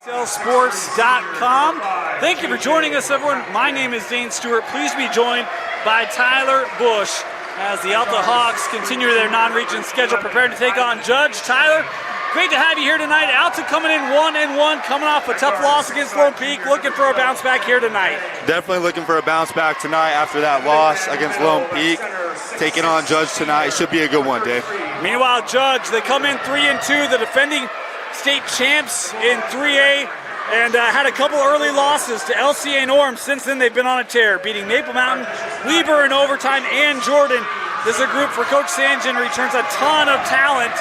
Sports.com. Thank you for joining us, everyone. My name is Dane Stewart. Please be joined by Tyler Bush as the Alta Hawks continue their non-region schedule, prepared to take on Judge. Tyler, great to have you here tonight. Alta coming in 1-1, coming off a tough loss against Lone Peak, looking for a bounce back here tonight. Definitely looking for a bounce back tonight after that loss against Lone Peak. Taking on Judge tonight should be a good one, Dave. Meanwhile, Judge, they come in 3-2, the defending state champs in 3A, and had a couple early losses to LCA Norm. Since then, they've been on a tear, beating Maple Mountain, Weber in overtime, and Jordan. This is a group for Coach Sanjin, returns a ton of talent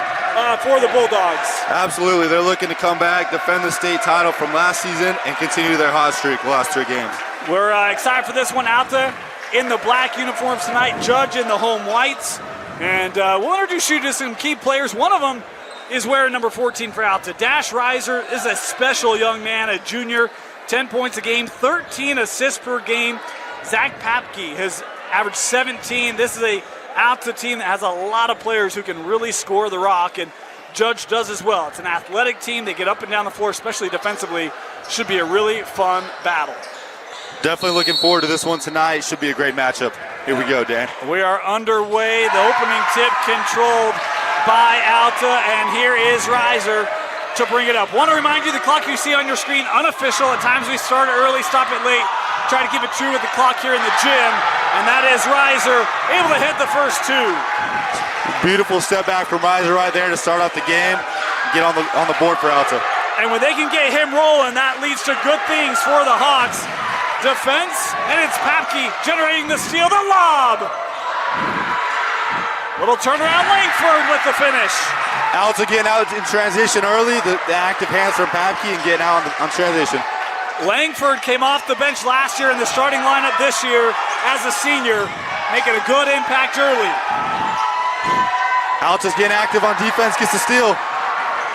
for the Bulldogs. Absolutely. They're looking to come back, defend the state title from last season, and continue their hot streak the last 3 games. We're excited for this one. Alta in the black uniforms tonight, Judge in the home whites. And we'll introduce you to some key players. One of them is wearing number 14 for Alta. Dash Reiser is a special young man, a junior, 10 points a game, 13 assists per game. Zach Papke has averaged 17. This is a Alta team that has a lot of players who can really score the rock, and Judge does as well. It's an athletic team. They get up and down the floor, especially defensively. Should be a really fun battle. Definitely looking forward to this one tonight. Should be a great matchup. Here we go, Dan. We are underway. The opening tip controlled by Alta, and here is Reiser to bring it up. Want to remind you, the clock you see on your screen, unofficial. At times we start early, stop it late. Try to keep it true with the clock here in the gym, and that is Reiser able to hit the first 2. Beautiful step back from Reiser right there to start off the game, get on the board for Alta. And when they can get him rolling, that leads to good things for the Hawks. Defense, and it's Papke generating the steal, the lob. Little turnaround, Langford with the finish. Alta getting out in transition early, the active hands from Papke and getting out on transition. Langford came off the bench last year in the starting lineup this year as a senior, making a good impact early. Alta's getting active on defense, gets the steal.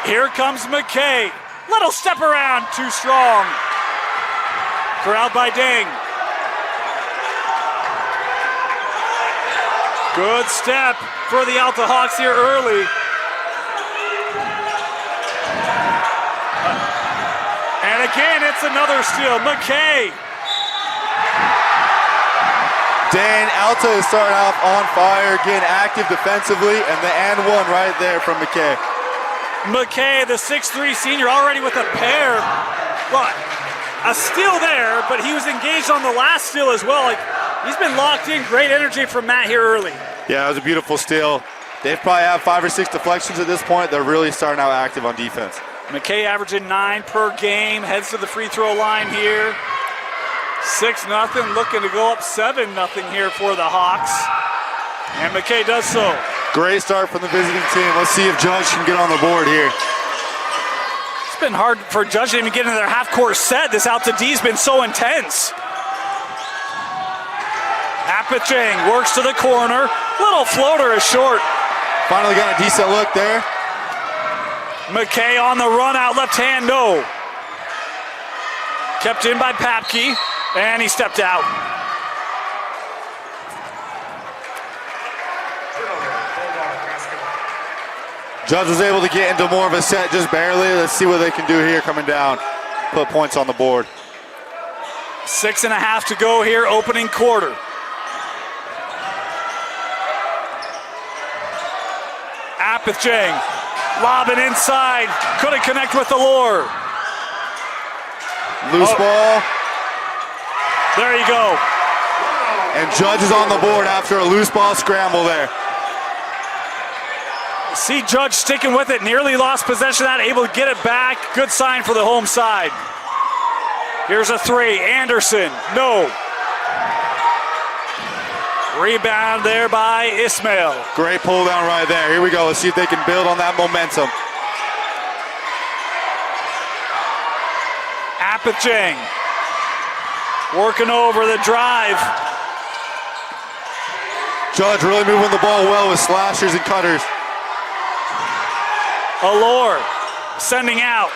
Here comes McKay. Little step around, too strong. Corralled by Dang. Good step for the Alta Hawks here early. And again, it's another steal. McKay. Dane, Alta is starting off on fire, getting active defensively, and the and one right there from McKay. McKay, the 6'3 senior, already with a pair. Well, a steal there, but he was engaged on the last steal as well. Like, he's been locked in. Great energy from Matt here early. Yeah, it was a beautiful steal. They've probably had 5 or 6 deflections at this point. They're really starting out active on defense. McKay averaging 9 per game, heads to the free throw line here. 6-0, looking to go up 7-0 here for the Hawks. And McKay does so. Great start from the visiting team. Let's see if Judge can get on the board here. It's been hard for Judge to even get into their half-court set. This Alta D's been so intense. Apachang works to the corner. Little floater is short. Finally got a decent look there. McKay on the run out, left hand, no. Kept in by Papke, and he stepped out. Judge was able to get into more of a set, just barely. Let's see what they can do here coming down. Put points on the board. 6.5 to go here, opening quarter. Apachang, lobbing inside, couldn't connect with the lure. Loose ball. There you go. And Judge is on the board after a loose ball scramble there. See Judge sticking with it, nearly lost possession of that, able to get it back. Good sign for the home side. Here's a 3, Anderson, no. Rebound there by Ismail. Great pull down right there. Here we go, let's see if they can build on that momentum. Apachang working over the drive. Judge really moving the ball well with slashers and cutters. Allure sending out.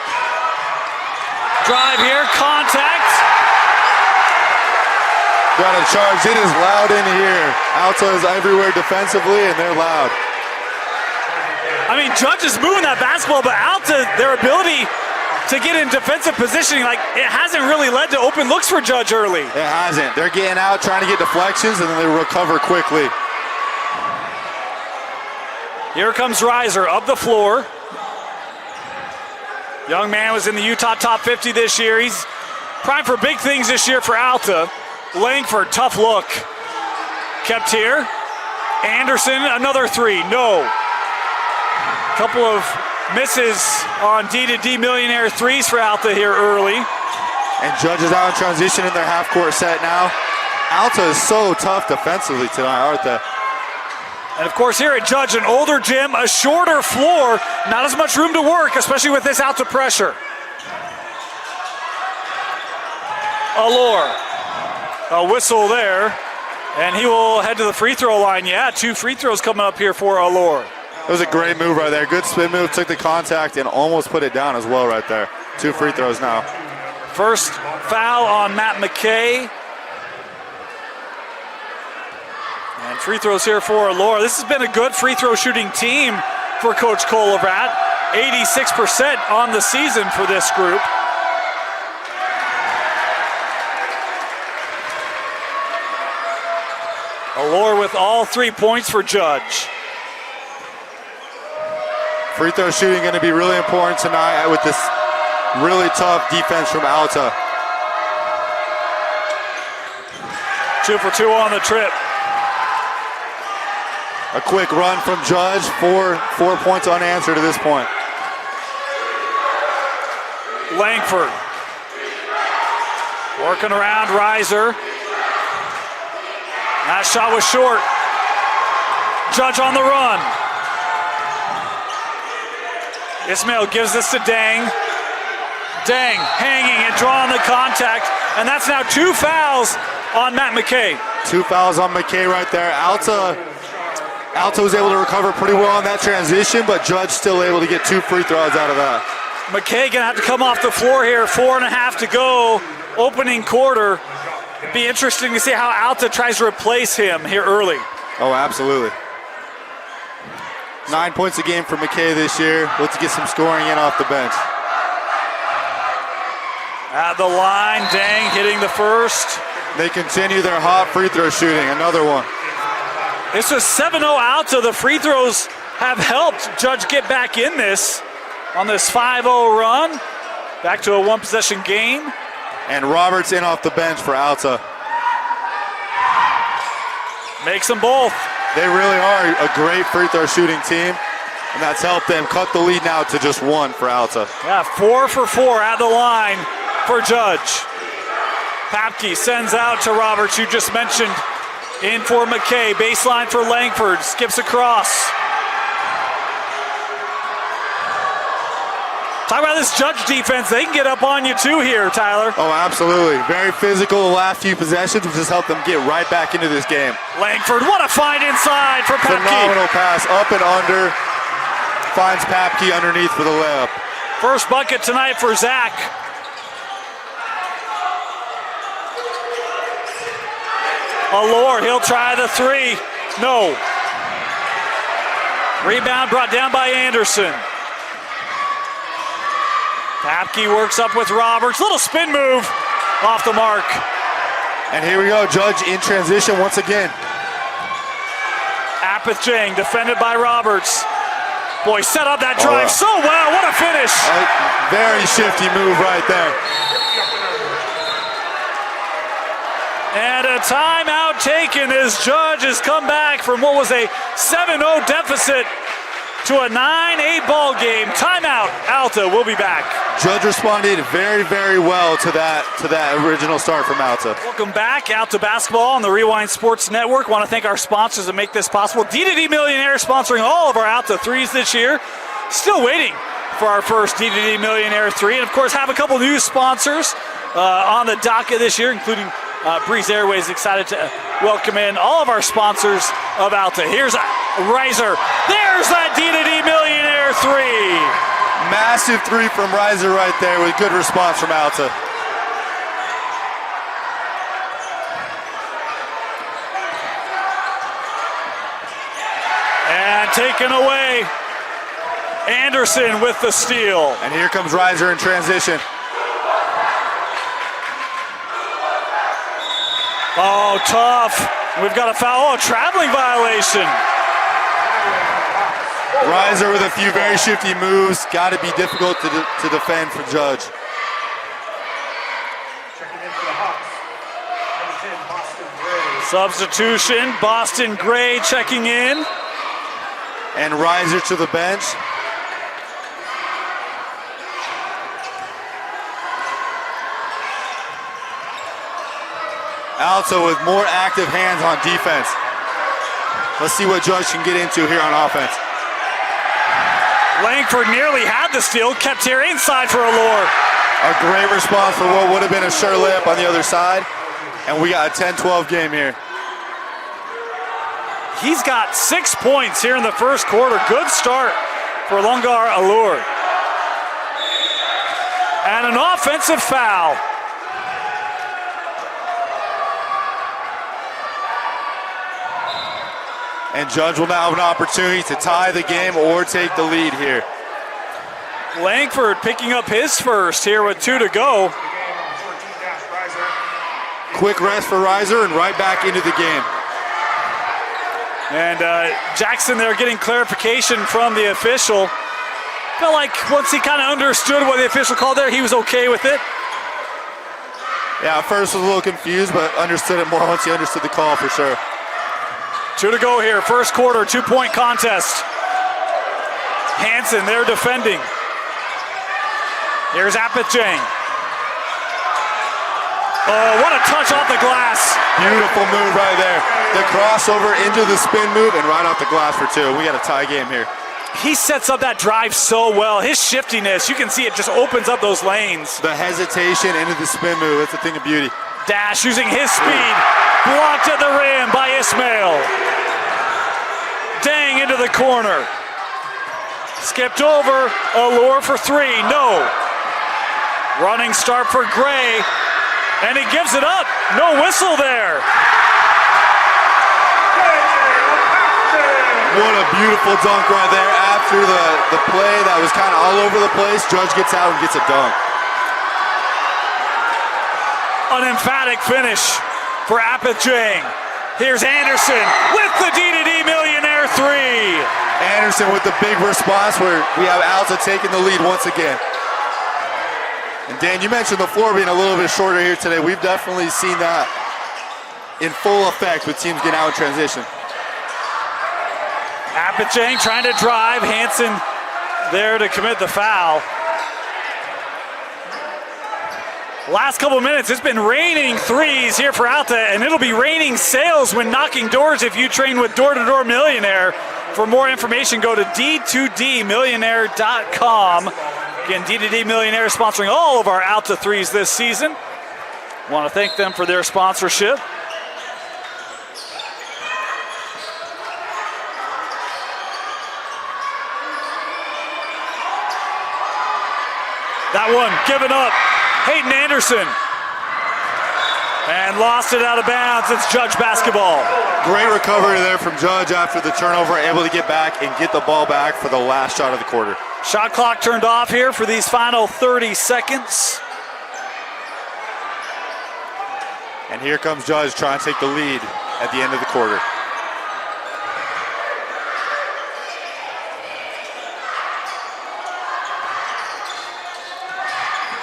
Drive here, contact. Got a charge, it is loud in here. Alta is everywhere defensively and they're loud. I mean, Judge is moving that basketball, but Alta, their ability to get in defensive positioning. Like, it hasn't really led to open looks for Judge early. It hasn't. They're getting out, trying to get deflections, and then they recover quickly. Here comes Reiser up the floor. Young man was in the Utah top 50 this year. He's primed for big things this year for Alta. Langford, tough look. Kept here. Anderson, another three. No. Couple of misses on D-to-D millionaire threes for Alta here early. And Judge is out in transition in their half-court set now. Alta is so tough defensively tonight, aren't they? And of course here at Judge, an older gym, a shorter floor, not as much room to work, especially with this Alta pressure. Allure, a whistle there, and he will head to the free throw line. Yeah, 2 free throws coming up here for Allure. It was a great move right there. Good spin move, took the contact and almost put it down as well right there. 2 free throws now. First foul on Matt McKay. And free throws here for Allure. This has been a good free throw shooting team for Coach Kolovat. 86% on the season for this group. Allure with all 3 points for Judge. Free throw shooting going to be really important tonight with this really tough defense from Alta. 2 for 2 on the trip. A quick run from Judge, 4 points unanswered to this point. Langford working around Reiser. That shot was short. Judge on the run. Ismail gives this to Dang. Dang hanging and drawing the contact, and that's now 2 fouls on Matt McKay. 2 fouls on McKay right there. Alta was able to recover pretty well on that transition, but Judge still able to get 2 free throws out of that. McKay gonna have to come off the floor here. 4.5 to go, opening quarter. It'd be interesting to see how Alta tries to replace him here early. Oh, absolutely. 9 points a game for McKay this year. Let's get some scoring in off the bench. At the line, Dang hitting the first. They continue their hot free throw shooting. Another one. This was 7-0 Alta. The free throws have helped Judge get back in this on this 5-0 run. Back to a 1-possession game. And Roberts in off the bench for Alta. Makes them both. They really are a great free throw shooting team, and that's helped them cut the lead now to just 1 for Alta. Yeah, 4 for 4 at the line for Judge. Papke sends out to Roberts, you just mentioned, in for McKay. Baseline for Langford, skips across. Talk about this Judge defense. They can get up on you too here, Tyler. Oh, absolutely. Very physical the last few possessions, which has helped them get right back into this game. Langford, what a find inside for Papke. Phenomenal pass, up and under. Finds Papke underneath for the layup. First bucket tonight for Zach. Allure, he'll try the 3. No. Rebound brought down by Anderson. Papke works up with Roberts. Little spin move off the mark. And here we go, Judge in transition once again. Apith Jang defended by Roberts. Boy, set up that drive so well. What a finish. A very shifty move right there. And a timeout taken as Judge has come back from what was a 7-0 deficit to a 9-8 ball game. Timeout. Alta will be back. Judge responded very, very well to that original start from Alta. Welcome back, Alta Basketball on the Rewind Sports Network. Want to thank our sponsors that make this possible. D2D Millionaire sponsoring all of our Alta threes this year. Still waiting for our first D2D Millionaire 3. And of course, have a couple new sponsors on the docket this year, including Breeze Airways. Excited to welcome in all of our sponsors of Alta. Here's Reiser. There's that D2D Millionaire 3. Massive 3 from Reiser right there with good response from Alta. And taken away Anderson with the steal. And here comes Reiser in transition. Oh, tough. We've got a foul. Oh, traveling violation. Reiser with a few very shifty moves. Got to be difficult to defend for Judge. Substitution, Boston Gray checking in. And Reiser to the bench. Alta with more active hands on defense. Let's see what Judge can get into here on offense. Langford nearly had the steal, kept here inside for Allure. A great response for what would have been a sure layup on the other side. And we got a 10-12 game here. He's got 6 points here in the first quarter. Good start for Longar Allure. And an offensive foul. And Judge will now have an opportunity to tie the game or take the lead here. Langford picking up his first here with 2 to go. Quick rest for Reiser and right back into the game. And Jackson there getting clarification from the official. Felt like once he kind of understood what the official called there, he was okay with it. Yeah, at first was a little confused, but understood it more once he understood the call for sure. 2 to go here, first quarter, 2-point contest. Hansen there defending. Here's Appichang. Oh, what a touch off the glass. Beautiful move right there. The crossover into the spin move and right off the glass for 2. We got a tie game here. He sets up that drive so well. His shiftiness, you can see it just opens up those lanes. The hesitation into the spin move, it's a thing of beauty. Dash using his speed. Blocked at the rim by Ismail. Dang into the corner. Skipped over. Allure for 3. No. Running start for Gray. And he gives it up. No whistle there. What a beautiful dunk right there after the play that was kind of all over the place. Judge gets out and gets a dunk. An emphatic finish for Appichang. Here's Anderson with the D-to-D Millionaire 3. Anderson with the big response where we have Alta taking the lead once again. And Dan, you mentioned the floor being a little bit shorter here today. We've definitely seen that in full effect with teams getting out in transition. Appichang trying to drive. Hansen there to commit the foul. Last couple minutes, it's been raining threes here for Alta, and it'll be raining sales when knocking doors if you train with Door to Door Millionaire. For more information, go to d2dmillionaire.com. Again, D2D Millionaire sponsoring all of our Alta threes this season. Want to thank them for their sponsorship. That one given up. Hayden Anderson. And lost it out of bounds. It's Judge basketball. Great recovery there from Judge after the turnover, able to get back and get the ball back for the last shot of the quarter. Shot clock turned off here for these final 30 seconds. And here comes Judge trying to take the lead at the end of the quarter.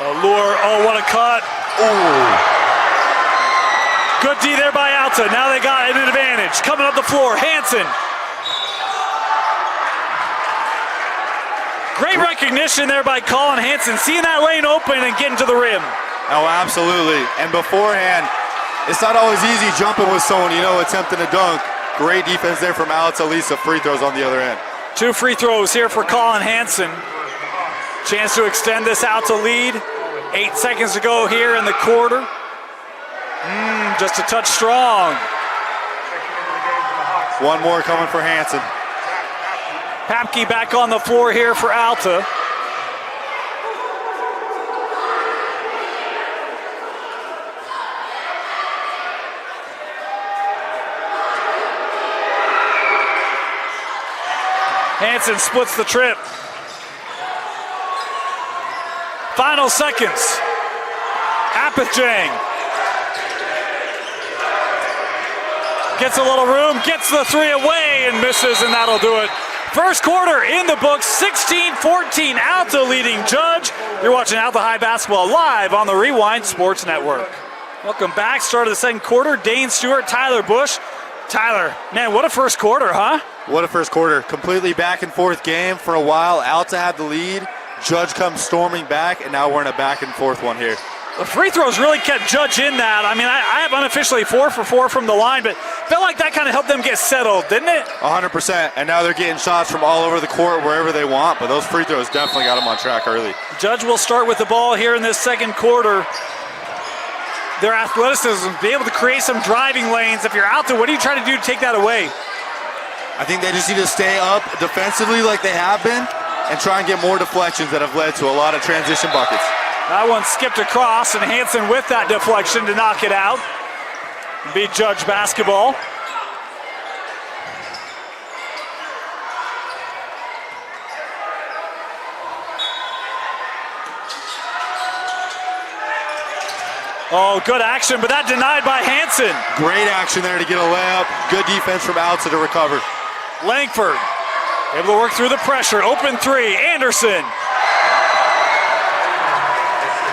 Allure, oh, what a cut. Ooh. Good D there by Alta. Now they got an advantage. Coming up the floor, Hansen. Great recognition there by Colin Hansen. Seeing that lane open and getting to the rim. Oh, absolutely. And beforehand, it's not always easy jumping with someone, attempting to dunk. Great defense there from Alta. At least the free throws on the other end. 2 free throws here for Colin Hansen. Chance to extend this out to lead. 8 seconds to go here in the quarter. Just a touch strong. One more coming for Hansen. Papke back on the floor here for Alta. Hansen splits the trip. final seconds. Apithjang gets a little room, gets the three away and misses, and that'll do it. First quarter in the books, 16-14, Alta leading Judge. You're watching Alta High Basketball live on the Rewind Sports Network. Welcome back. Start of the second quarter. Dane Stewart, Tyler Bush. Tyler, man, what a first quarter, huh? What a first quarter. Completely back and forth game for a while. Alta had the lead. Judge comes storming back, and now we're in a back and forth one here. The free throws really kept Judge in that. I mean, I have unofficially 4 for 4 from the line, but felt like that kind of helped them get settled, didn't it? 100%. And now they're getting shots from all over the court, wherever they want, but those free throws definitely got them on track early. Judge will start with the ball here in this second quarter. Their athleticism, be able to create some driving lanes. If you're out there, what do you try to do to take that away? I think they just need to stay up defensively like they have been and try and get more deflections that have led to a lot of transition buckets. That one skipped across, and Hansen with that deflection to knock it out. Beat Judge basketball. Oh, good action, but that denied by Hansen. Great action there to get a layup. Good defense from Alta to recover. Langford able to work through the pressure. Open three, Anderson.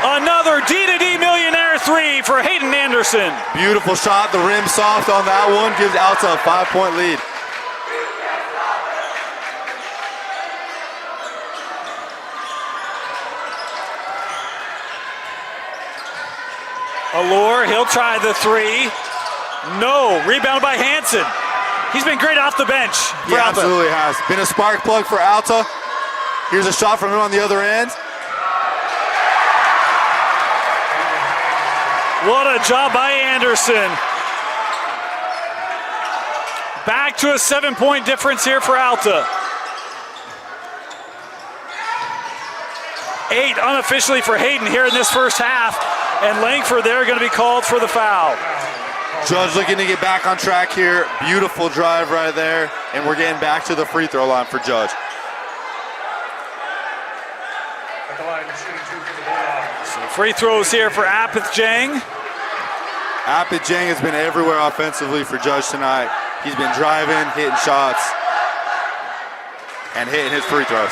Another D-to-D millionaire three for Hayden Anderson. Beautiful shot, the rim soft on that one. Gives Alta a 5-point lead. Allure, he'll try the three. No, rebound by Hansen. He's been great off the bench for He Alta. absolutely has. Been a spark plug for Alta. Here's a shot from him on the other end. What a job by Anderson. Back to a 7-point difference here for Alta. 8 unofficially for Hayden here in this first half. And Langford there going to be called for the foul. Judge looking to get back on track here. Beautiful drive right there. And we're getting back to the free throw line for Judge. So free throws here for Apithjang. Apithjang has been everywhere offensively for Judge tonight. He's been driving, hitting shots, and hitting his free throws.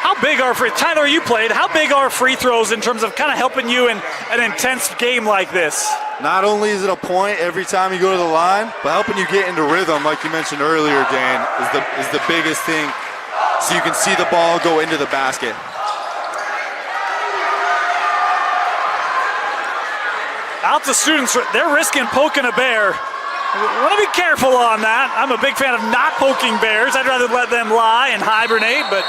How big are Tyler, you played, how big are free throws in terms of kind of helping you in an intense game like this? Not only is it a point every time you go to the line, but helping you get into rhythm, like you mentioned earlier, Dan, is the biggest thing, so you can see the ball go into the basket. Alta students, they're risking poking a bear. Want to be careful on that. I'm a big fan of not poking bears. I'd rather let them lie and hibernate, but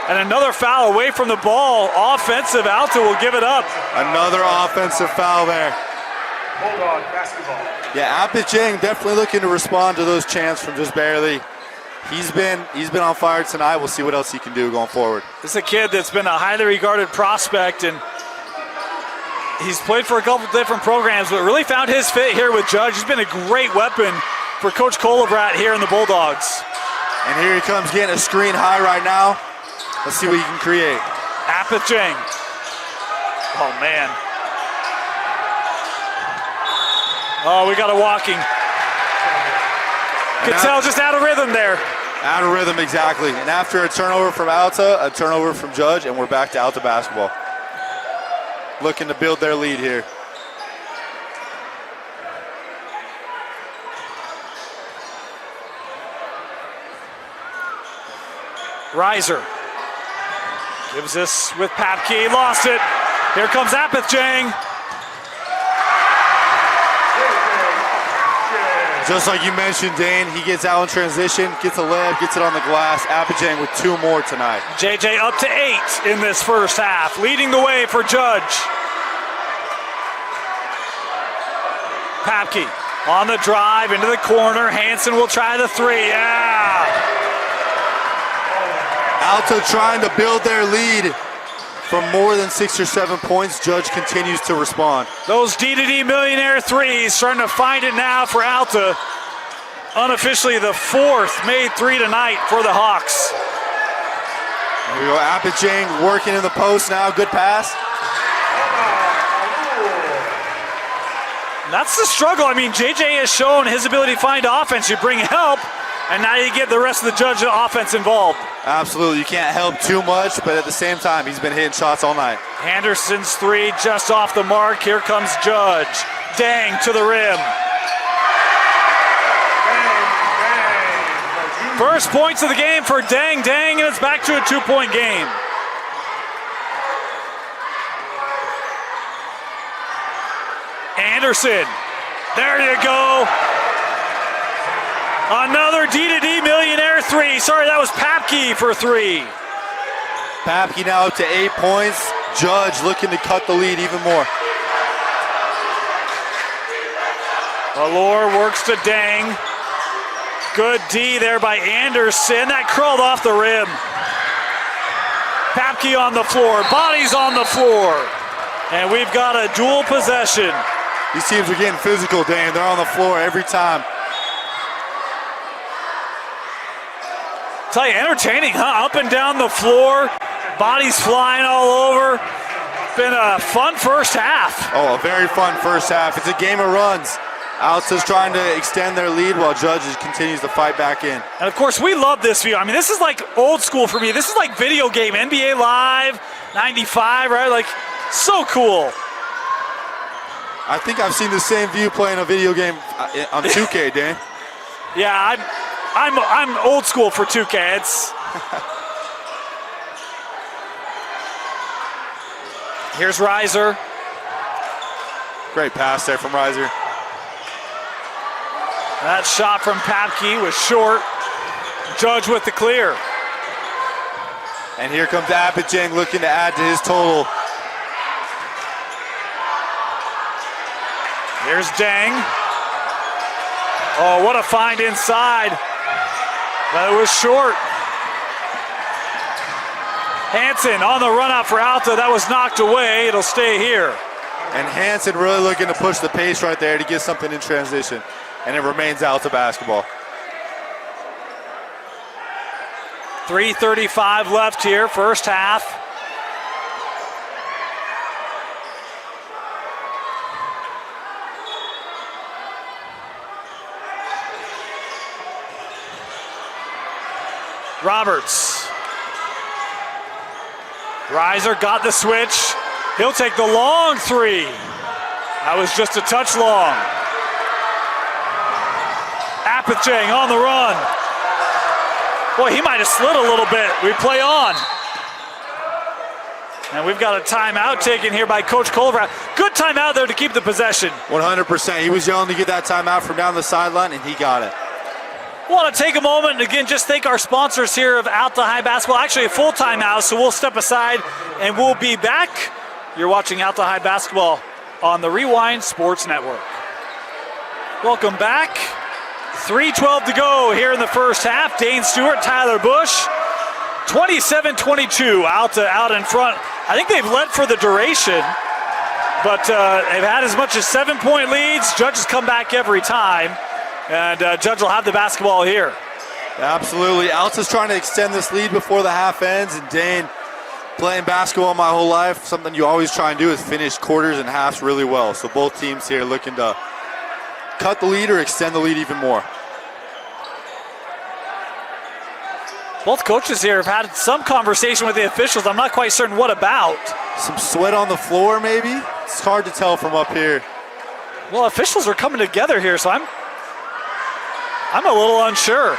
and another foul away from the ball. Offensive, Alta will give it up. Another offensive foul there. Bulldog basketball. Yeah, Apithjang definitely looking to respond to those chants from just barely. He's been on fire tonight. We'll see what else he can do going forward. This is a kid that's been a highly regarded prospect, and he's played for a couple different programs, but really found his fit here with Judge. He's been a great weapon for Coach Colebrat here in the Bulldogs. And here he comes getting a screen high right now. Let's see what he can create. Apithjang. Oh, man. Oh, we got a walking. Cattell just out of rhythm there. Out of rhythm, exactly. And after a turnover from Alta, a turnover from Judge, and we're back to Alta basketball. Looking to build their lead here. Reiser gives this with Papke, lost it. Here comes Apithjang. Just like you mentioned, Dane, he gets out in transition, gets a layup, gets it on the glass. Apithjang with 2 more tonight. JJ up to 8 in this first half, leading the way for Judge. Papke on the drive into the corner. Hansen will try the three. Yeah. Alta trying to build their lead from more than 6 or 7 points. Judge continues to respond. Those D-to-D millionaire threes starting to find it now for Alta. Unofficially the 4th made 3 tonight for the Hawks. Here we go, Appichang working in the post now, good pass. That's the struggle. I mean, JJ has shown his ability to find offense. You bring help, and now you get the rest of the Judge offense involved. Absolutely, you can't help too much, but at the same time, he's been hitting shots all night. Anderson's three just off the mark. Here comes Judge. Dang to the rim. First points of the game for Dang, and it's back to a 2-point game. Anderson, there you go. Another D2D millionaire three. Sorry, that was Papke for three. Papke now up to 8 points. Judge looking to cut the lead even more. Allure works to Dang. Good D there by Anderson. That crawled off the rim. Papke on the floor. Bodies on the floor. And we've got a dual possession. These teams are getting physical, Dan. They're on the floor every time. Tell you, entertaining, huh? Up and down the floor. Bodies flying all over. Been a fun first half. Oh, a very fun first half. It's a game of runs. Alta's trying to extend their lead while Judge continues to fight back in. And of course, we love this view. I mean, this is like old school for me. This is like video game, NBA Live, 95, right? Like, so cool. I think I've seen the same view playing a video game on 2K, Dan. Yeah, I'm old school for 2K. Here's Reiser. Great pass there from Reiser. That shot from Papke was short. Judge with the clear. And here comes Appichang looking to add to his total. Here's Dang. Oh, what a find inside. But it was short. Hansen on the run out for Alta. That was knocked away. It'll stay here. And Hansen really looking to push the pace right there to get something in transition. And it remains Alta basketball. 3:35 left here, first half. Roberts. Reiser got the switch. He'll take the long three. That was just a touch long. Appichang on the run. Boy, he might have slid a little bit. We play on. And we've got a timeout taken here by Coach Culver. Good timeout there to keep the possession. 100%. He was yelling to get that timeout from down the sideline, and he got it. Want to take a moment and again just thank our sponsors here of Alta High Basketball. Actually a full timeout, so we'll step aside and we'll be back. You're watching Alta High Basketball on the Rewind Sports Network. Welcome back. 3:12 to go here in the first half. Dane Stewart, Tyler Bush. 27-22, Alta out in front. I think they've led for the duration, but they've had as much as 7-point leads. Judges come back every time, and Judge will have the basketball here. Absolutely. Alta's trying to extend this lead before the half ends, and Dane, playing basketball my whole life, something you always try and do is finish quarters and halves really well. So both teams here looking to cut the lead or extend the lead even more. Both coaches here have had some conversation with the officials. I'm not quite certain what about. Some sweat on the floor, maybe? It's hard to tell from up here. Well, officials are coming together here, so I'm a little unsure.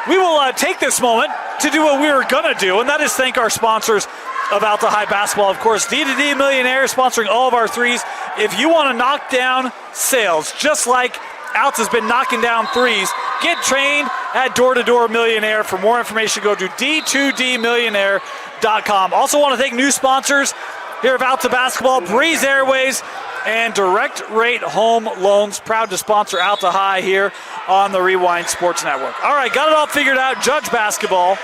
We will take this moment to do what we were going to do, and that is thank our sponsors of Alta High Basketball. Of course, D2D Millionaire sponsoring all of our threes. If you want to knock down sales, just like Alta's been knocking down threes, get trained at Door to Door Millionaire. For more information, go to d2dmillionaire.com. Also want to thank new sponsors here of Alta Basketball, Breeze Airways, and Direct Rate Home Loans. Proud to sponsor Alta High here on the Rewind Sports Network. All right, got it all figured out. Judge basketball.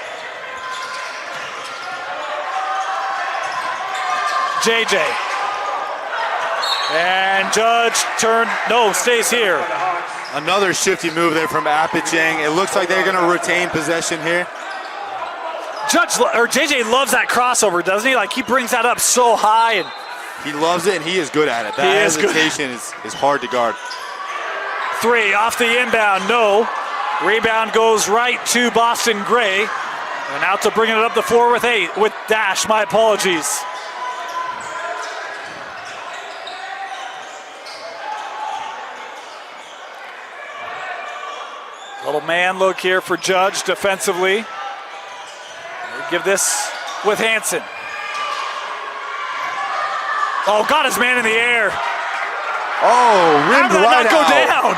JJ. And Judge stays here. Another shifty move there from Appichang. It looks like they're going to retain possession here. JJ loves that crossover, doesn't he? Like, he brings that up so high. And he loves it, and he is good at it. That hesitation is hard to guard. 3 off the inbound, no. Rebound goes right to Boston Gray. And out to bringing it up the floor with Dash, my apologies. Little man look here for Judge defensively. They give this with Hansen. Oh, got his man in the air. Oh, rimmed How did that right not go out. down?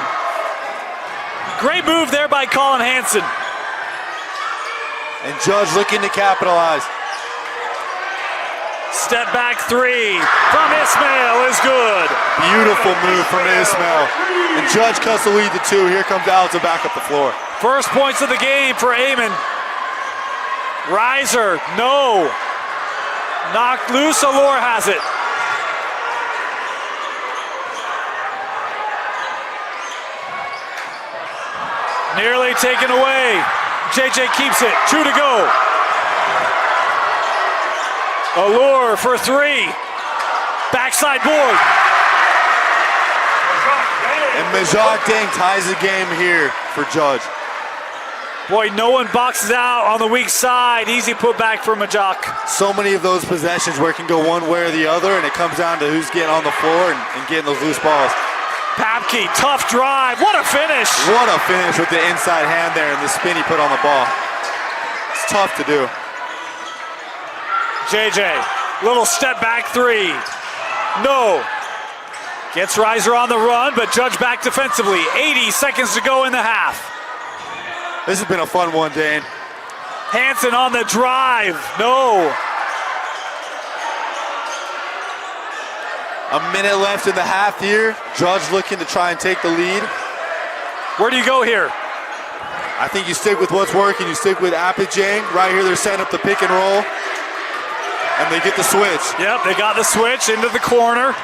Great move there by Colin Hansen. And Judge looking to capitalize. Step back 3 from Ismail is good. Beautiful move from Ismail. And Judge cuts the lead to 2. Here comes Alta back up the floor. First points of the game for Amon. Reiser, no. Knocked loose, Allure has it. Nearly taken away. JJ keeps it, 2 to go. Allure for 3. Backside board. And Majak Dang ties the game here for Judge. Boy, no one boxes out on the weak side. Easy put back for Majak. So many of those possessions where it can go one way or the other, and it comes down to who's getting on the floor and getting those loose balls. Papke, tough drive. What a finish. What a finish with the inside hand there and the spin he put on the ball. It's tough to do. JJ, little step back 3. No. Gets Reiser on the run, but Judge back defensively. 80 seconds to go in the half. This has been a fun one, Dane. Hansen on the drive. No. A minute left in the half here. Judge looking to try and take the lead. Where do you go here? I think you stick with what's working. You stick with Apijang. Right here, they're setting up the pick and roll. And they get the switch. Yep, they got the switch into the corner.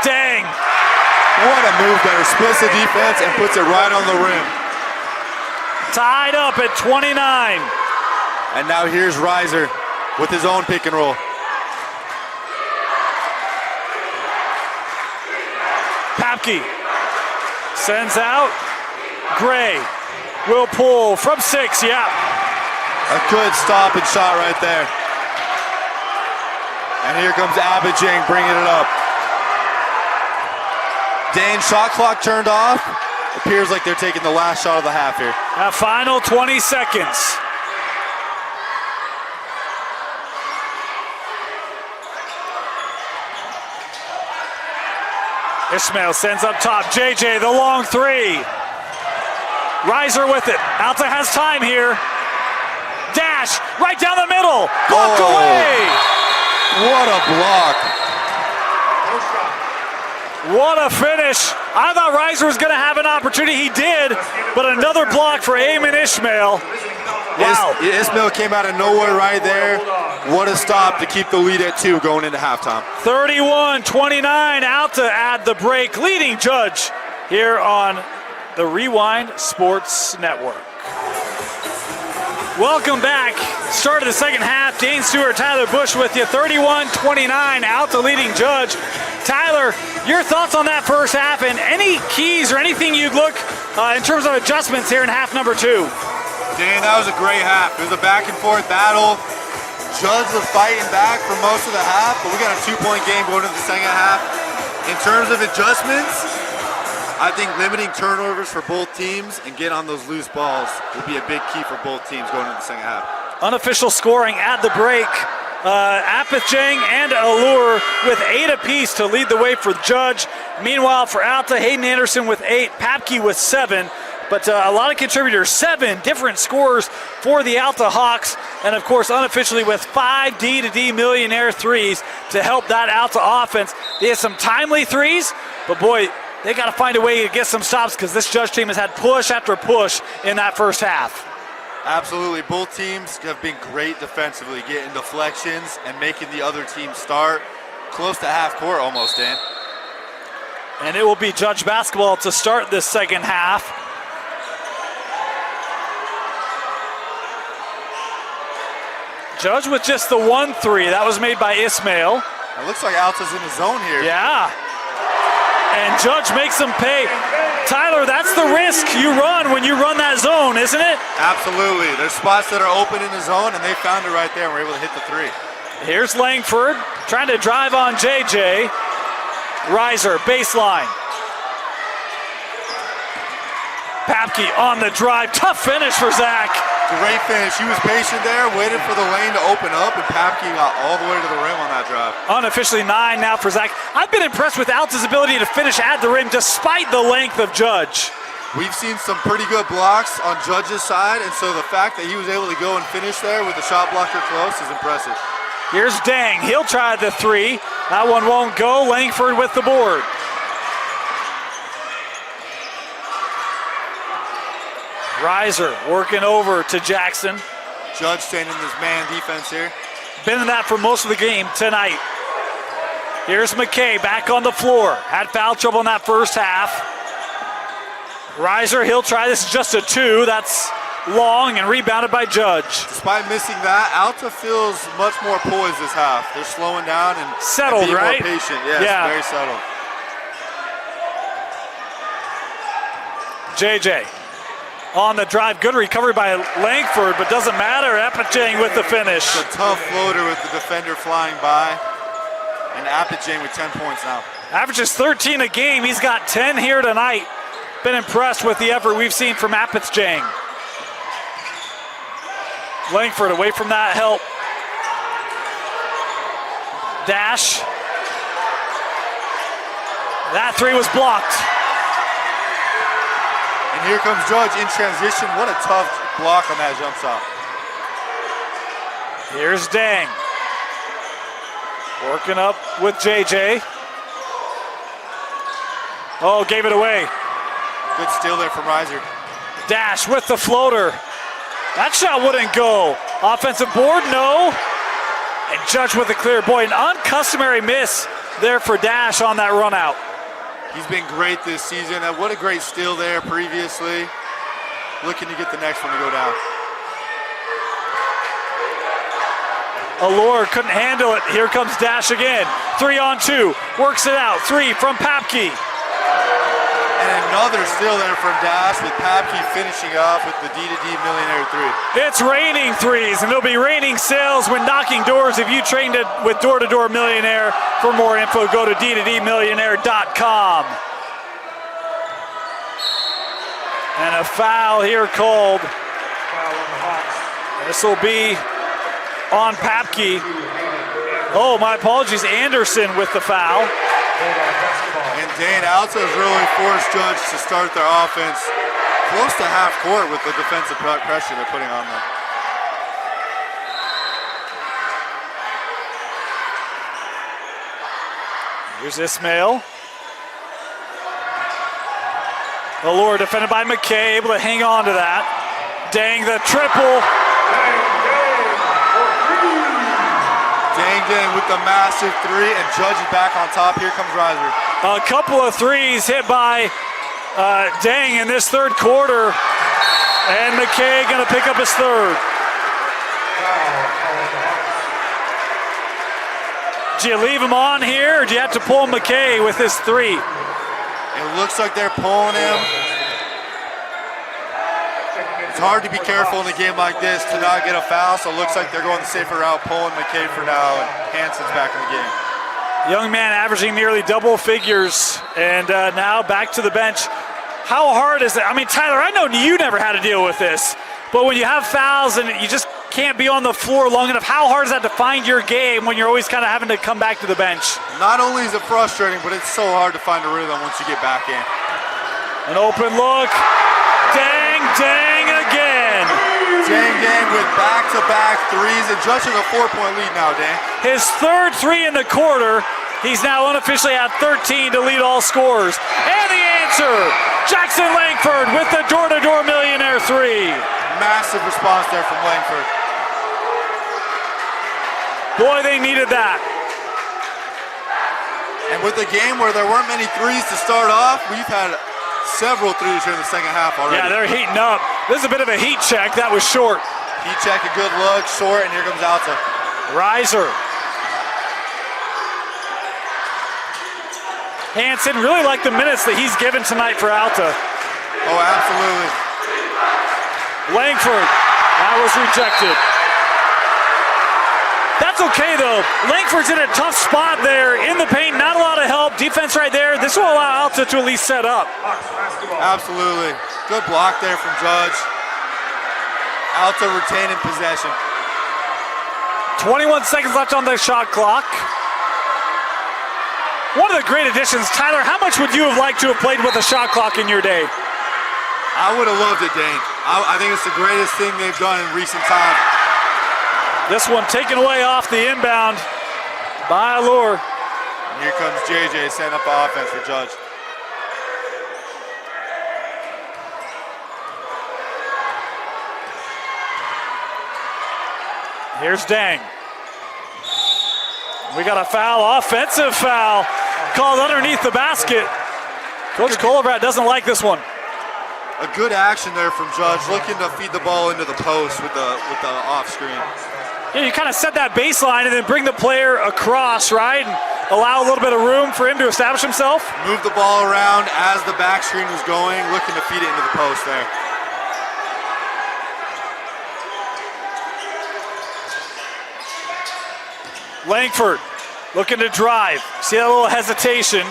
Dang. What a move there. Splits the defense and puts it right on the rim. Tied up at 29. And now here's Reiser with his own pick and roll. Papke sends out. Gray will pull from 6, yeah. A good stop and shot right there. And here comes Apijang bringing it up. Dane, shot clock turned off. Appears like they're taking the last shot of the half here. A final 20 seconds. Ismail sends up top. JJ, the long 3. Reiser with it. Alta has time here. Dash, right down the middle. Blocked away. What a block. What a finish. I thought Reiser was going to have an opportunity. He did, but another block for Amon Ismail. Wow. Ismail came out of nowhere right there. What a stop to keep the lead at 2 going into halftime. 31-29, Alta at the break, leading Judge here on the Rewind Sports Network. Welcome back. Start of the second half. Dane Stewart, Tyler Bush with you. 31-29, Alta leading Judge. Tyler, your thoughts on that first half and any keys or anything you'd look in terms of adjustments here in half number 2? Dane, that was a great half. It was a back and forth battle. Judge was fighting back for most of the half, but we got a 2-point game going into the second half. In terms of adjustments, I think limiting turnovers for both teams and get on those loose balls will be a big key for both teams going into the second half. Unofficial scoring at the break. Apijang and Allure with 8 apiece to lead the way for Judge. Meanwhile, for Alta, Hayden Anderson with 8, Papke with 7. But a lot of contributors, 7 different scorers for the Alta Hawks. And of course, unofficially with 5 D-to-D millionaire threes to help that Alta offense. They had some timely threes, but boy, they got to find a way to get some stops because this Judge team has had push after push in that first half. Absolutely. Both teams have been great defensively, getting deflections and making the other team start close to half court almost, Dan. And it will be Judge basketball to start this second half. Judge with just the 1-3. That was made by Ismail. It looks like Alta's in the zone here. Yeah. And Judge makes them pay. Tyler, that's the risk you run when you run that zone, isn't it? Absolutely. There's spots that are open in the zone, and they found it right there and were able to hit the 3. Here's Langford trying to drive on JJ. Reiser, baseline. Papke on the drive. Tough finish for Zach. Great finish. He was patient there, waited for the lane to open up, and Papke got all the way to the rim on that drive. Unofficially 9 now for Zach. I've been impressed with Alta's ability to finish at the rim despite the length of Judge. We've seen some pretty good blocks on Judge's side, and so the fact that he was able to go and finish there with the shot blocker close is impressive. Here's Dang. He'll try the 3. That one won't go. Langford with the board. Reiser working over to Jackson. Judge staying in this man defense here. Been in that for most of the game tonight. Here's McKay back on the floor. Had foul trouble in that first half. Reiser, he'll try. This is just a 2. That's long and rebounded by Judge. Despite missing that, Alta feels much more poised this half. They're slowing down and settled, being right? more patient. Yes, yeah, very settled. JJ on the drive. Good recovery by Langford, but doesn't matter. Appichang with the finish. It's a tough floater with the defender flying by. And Appichang with 10 points now. Averages 13 a game. He's got 10 here tonight. Been impressed with the effort we've seen from Appichang. Langford away from that help. Dash. That 3 was blocked. And here comes Judge in transition. What a tough block on that jump shot. Here's Dang. Working up with JJ. Oh, gave it away. Good steal there from Reiser. Dash with the floater. That shot wouldn't go. Offensive board, no. And Judge with a clear. Boy, an uncustomary miss there for Dash on that run out. He's been great this season. What a great steal there previously. Looking to get the next one to go down. Allure couldn't handle it. Here comes Dash again. 3-on-2. Works it out. 3 from Papke. And another steal there from Dash with Papke finishing off with the D2D Millionaire 3. It's raining 3s, and it'll be raining sales when knocking doors. If you trained it with Door to Door Millionaire, for more info, go to d2dmillionaire.com. And a foul here called. Foul on the Hawks. This will be on Papke. Oh, my apologies. Anderson with the foul. And Dane, Alta has really forced Judge to start their offense close to half court with the defensive pressure they're putting on them. Here's Ismail. Allure defended by McKay, able to hang on to that. Dang, the triple. Dang with the massive 3, and Judge is back on top. Here comes Reiser. A couple of 3s hit by Dang in this third quarter. And McKay gonna pick up his 3rd. Do you leave him on here, or do you have to pull McKay with his 3? It looks like they're pulling him. It's hard to be careful in a game like this to not get a foul, so it looks like they're going the safer route, pulling McKay for now, and Hanson's back in the game. Young man averaging nearly double figures, and now back to the bench. How hard is it? I mean, Tyler, I know you never had to deal with this, but when you have fouls and you just can't be on the floor long enough, how hard is that to find your game when you're always kind of having to come back to the bench? Not only is it frustrating, but it's so hard to find a rhythm once you get back in. An open look. Dang again. Dang with back-to-back 3s, and Judge has a 4-point lead now, Dang. His 3rd 3 in the quarter. He's now unofficially at 13 to lead all scorers. And the answer, Jackson Langford with the door-to-door Millionaire 3. Massive response there from Langford. Boy, they needed that. And with a game where there weren't many 3s to start off, we've had several 3s here in the second half already. Yeah, they're heating up. This is a bit of a heat check. That was short. He check, a good look, short, and here comes Alta. Reiser. Hansen really like the minutes that he's given tonight for Alta. Oh, absolutely. Langford, that was rejected. That's okay though. Langford's in a tough spot there in the paint, not a lot of help. Defense right there. This will allow Alta to at least set up. Absolutely. Good block there from Judge. Alta retaining possession. 21 seconds left on the shot clock. One of the great additions. Tyler, how much would you have liked to have played with a shot clock in your day? I would have loved it, Dane. I think it's the greatest thing they've done in recent time. This one taken away off the inbound by Allure. And here comes JJ setting up the offense for Judge. Here's Dang. We got a foul, offensive foul, called underneath the basket. Coach Colbert doesn't like this one. A good action there from Judge, looking to feed the ball into the post with the off screen. Yeah, you kind of set that baseline and then bring the player across, right? And allow a little bit of room for him to establish himself. Move the ball around as the back screen was going, looking to feed it into the post there. Langford looking to drive. See that little hesitation.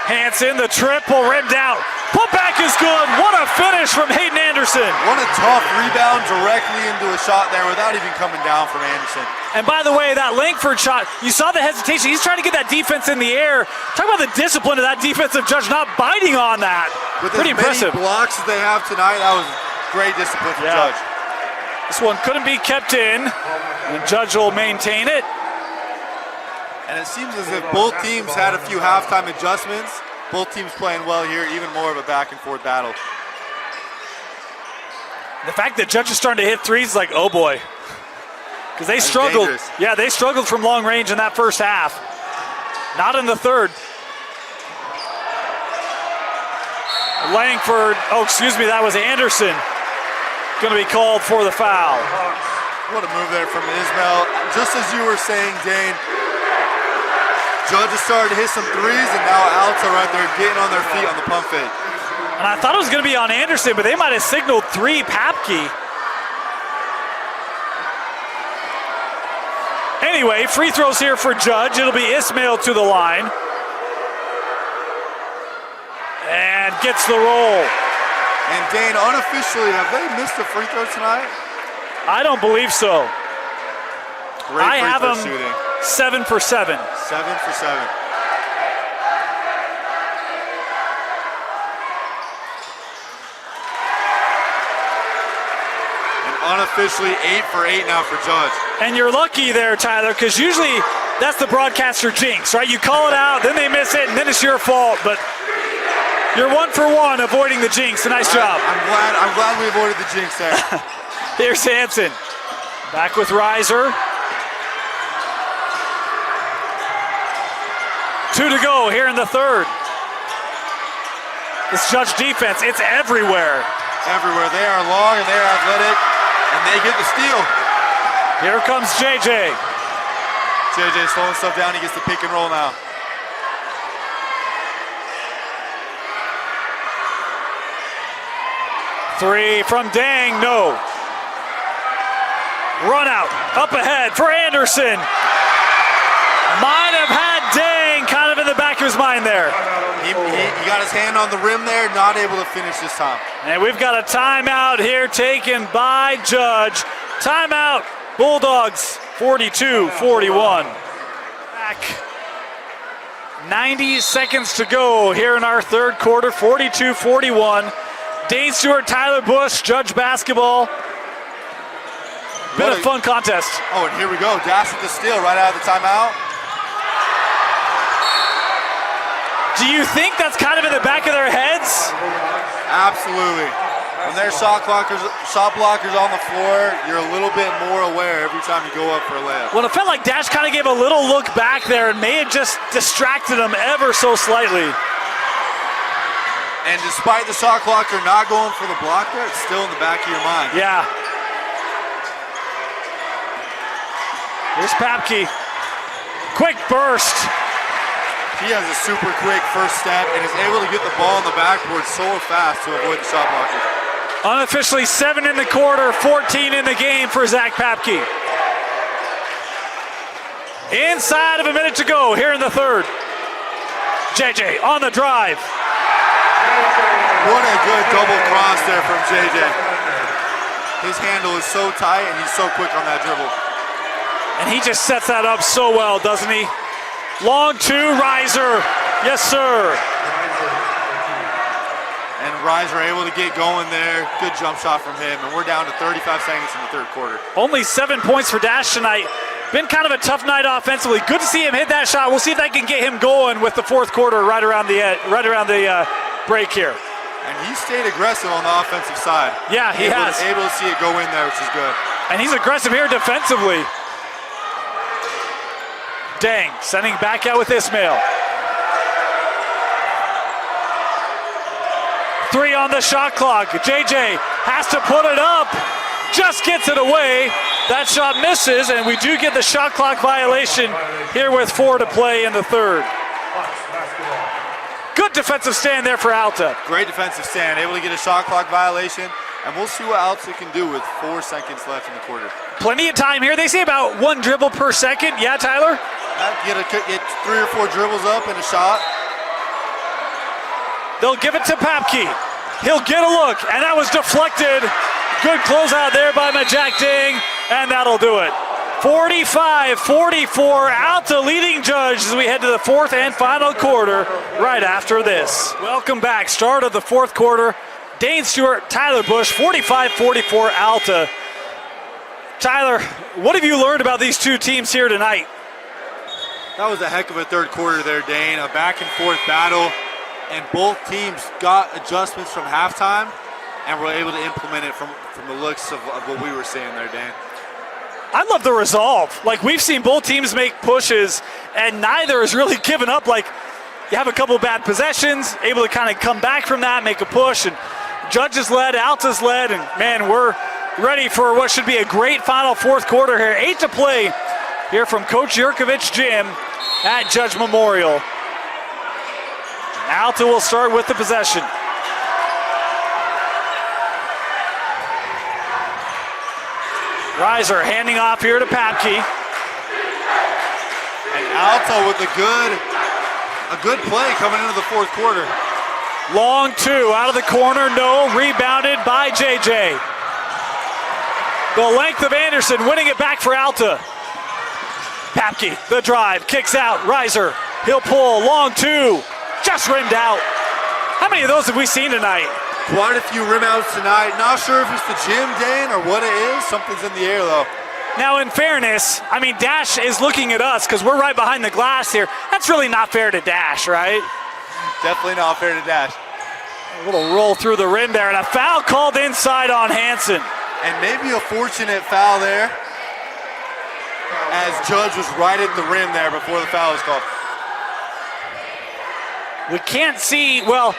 Hansen, the triple rimmed out. Putback is good. What a finish from Hayden Anderson. What a tough rebound directly into a shot there without even coming down from Anderson. And by the way, that Langford shot, you saw the hesitation. He's trying to get that defense in the air. Talk about the discipline of that defensive Judge not biting on that. With pretty as impressive. Many blocks as they have tonight, that was great discipline from Judge. This one couldn't be kept in, and Judge will maintain it. And it seems as if both teams had a few halftime adjustments. Both teams playing well here, even more of a back and forth battle. The fact that Judge is starting to hit threes is like, oh boy. Because they struggled. Dangerous. Yeah, they struggled from long range in that first half. Not in the third. Langford, oh, excuse me, that was Anderson. Going to be called for the foul. What a move there from Ismail. Just as you were saying, Dane, Judge has started to hit some threes, and now Alta right there getting on their feet on the pump fake. And I thought it was going to be on Anderson, but they might have signaled three Papke. Anyway, free throws here for Judge. It'll be Ismail to the line. And gets the roll. And Dane, unofficially, have they missed a free throw tonight? I don't believe so. Great I free have throw them shooting. 7 for 7. 7 for 7. And unofficially 8 for 8 now for Judge. And you're lucky there, Tyler, because usually that's the broadcaster jinx, right? You call it out, then they miss it, and then it's your fault. But you're 1 for 1 avoiding the jinx. A nice job. I'm glad we avoided the jinx there. Here's Hansen. Back with Reiser. 2 to go here in the third. This Judge defense, it's everywhere. Everywhere. They are long and they are athletic, and they get the steal. Here comes JJ. JJ slowing stuff down. He gets the pick and roll now. Three from Dang, no. Run out, up ahead for Anderson. Might have had Dang kind of in the back of his mind there. He got his hand on the rim there, not able to finish this time. And we've got a timeout here taken by Judge. Timeout, Bulldogs, 42-41. Back. 90 seconds to go here in our third quarter, 42-41. Dane Stewart, Tyler Bush, Judge basketball. Been a fun contest. Oh, and here we go. Dash with the steal right out of the timeout. Do you think that's kind of in the back of their heads? Absolutely. When there's shot blockers on the floor, you're a little bit more aware every time you go up for a layup. Well, it felt like Dash kind of gave a little look back there and may have just distracted him ever so slightly. And despite the shot blocker not going for the block there, it's still in the back of your mind. Yeah. Here's Papke. Quick burst. He has a super quick first step and is able to get the ball on the backboard so fast to avoid the shot blockers. Unofficially 7 in the quarter, 14 in the game for Zach Papke. Inside of a minute to go here in the third. JJ on the drive. What a good double cross there from JJ. His handle is so tight and he's so quick on that dribble. And he just sets that up so well, doesn't he? Long two, Riser. Yes, sir. And Riser able to get going there. Good jump shot from him. And we're down to 35 seconds in the third quarter. Only 7 points for Dash tonight. Been kind of a tough night offensively. Good to see him hit that shot. We'll see if that can get him going with the fourth quarter right around the break here. And he stayed aggressive on the offensive side. Yeah, he has. Able to see it go in there, which is good. And he's aggressive here defensively. Dang, sending back out with Ismail. 3 on the shot clock. JJ has to put it up. Just gets it away. That shot misses, and we do get the shot clock violation here with 4 to play in the third. Good defensive stand there for Alta. Great defensive stand, able to get a shot clock violation, and we'll see what Alta can do with 4 seconds left in the quarter. Plenty of time here. They say about 1 dribble per second. Yeah, Tyler? Get 3 or 4 dribbles up and a shot. They'll give it to Papke. He'll get a look, and that was deflected. Good closeout there by Majak Dang, and that'll do it. 45-44, Alta leading Judge as we head to the fourth and final quarter right after this. Welcome back. Start of the fourth quarter. Dane Stewart, Tyler Bush, 45-44 Alta. Tyler, what have you learned about these two teams here tonight? That was a heck of a third quarter there, Dane. A back and forth battle, and both teams got adjustments from halftime and were able to implement it from the looks of what we were seeing there, Dane. I love the resolve. Like, we've seen both teams make pushes, and neither has really given up. Like, you have a couple bad possessions, able to kind of come back from that, make a push, and Judge is led, Alta's led, and man, we're ready for what should be a great final fourth quarter here. 8 to play here from Coach Yurkovich Gym at Judge Memorial. Alta will start with the possession. Riser handing off here to Papke. And Alta with a good play coming into the fourth quarter. Long two out of the corner, no, rebounded by JJ. The length of Anderson winning it back for Alta. Papke, the drive, kicks out, Riser, he'll pull, long two, just rimmed out. How many of those have we seen tonight? Quite a few rim outs tonight. Not sure if it's the gym, Dane, or what it is. Something's in the air, though. Now, in fairness, I mean, Dash is looking at us because we're right behind the glass here. That's really not fair to Dash, right? Definitely not fair to Dash. A little roll through the rim there, and a foul called inside on Hansen. And maybe a fortunate foul there, as Judge was right at the rim there before the foul was called. We can't see, well,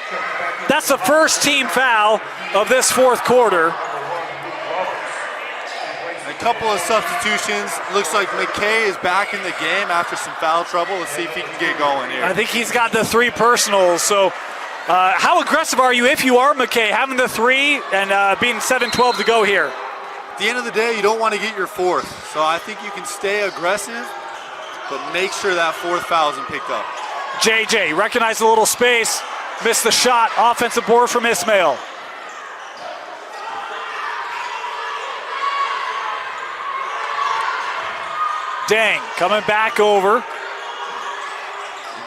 that's the first team foul of this fourth quarter. A couple of substitutions. Looks like McKay is back in the game after some foul trouble. Let's see if he can get going here. I think he's got the 3 personals. So how aggressive are you if you are McKay, having the 3 and being 7-12 to go here? At the end of the day, you don't want to get your 4th. So I think you can stay aggressive, but make sure that 4th foul isn't picked up. JJ recognized a little space, missed the shot, offensive board from Ismail. Dang, coming back over.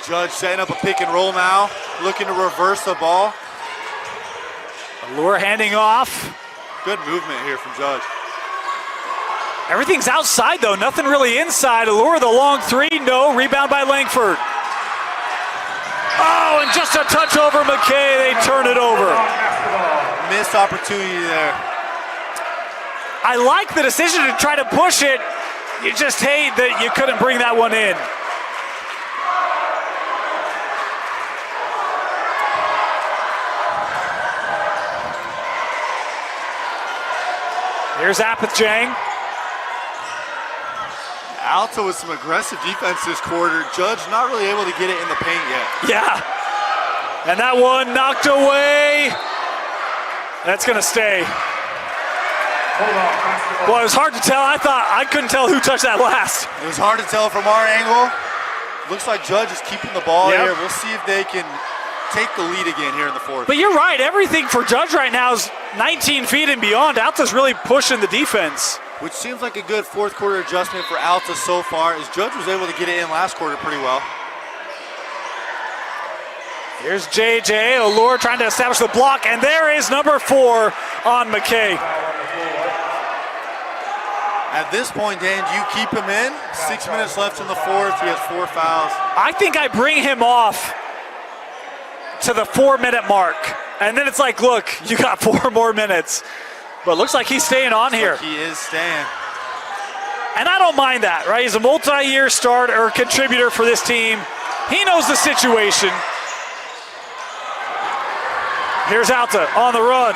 Judge setting up a pick and roll now, looking to reverse the ball. Allure handing off. Good movement here from Judge. Everything's outside though, nothing really inside. Allure the long 3, no, rebound by Langford. Oh, and just a touch over McKay, they turn it over. Missed opportunity there. I like the decision to try to push it. You just hate that you couldn't bring that one in. Here's Apithjang. Alta with some aggressive defense this quarter. Judge not really able to get it in the paint yet. Yeah. And that one knocked away. That's going to stay. Well, it was hard to tell. I couldn't tell who touched that last. It was hard to tell from our angle. Looks like Judge is keeping the ball Yep. here. We'll see if they can take the lead again here in the fourth. But you're right. Everything for Judge right now is 19 feet and beyond. Alta's really pushing the defense. Which seems like a good fourth quarter adjustment for Alta so far, as Judge was able to get it in last quarter pretty well. Here's JJ, Allure trying to establish the block, and there is number 4 on McKay. At this point, Dan, do you keep him in? 6 minutes left in the fourth. He has 4 fouls. I think I bring him off to the 4-minute mark. And then it's like, look, you got 4 more minutes. But it looks like he's staying on here. Like he is staying. And I don't mind that, right? He's a multi-year starter or contributor for this team. He knows the situation. Here's Alta on the run.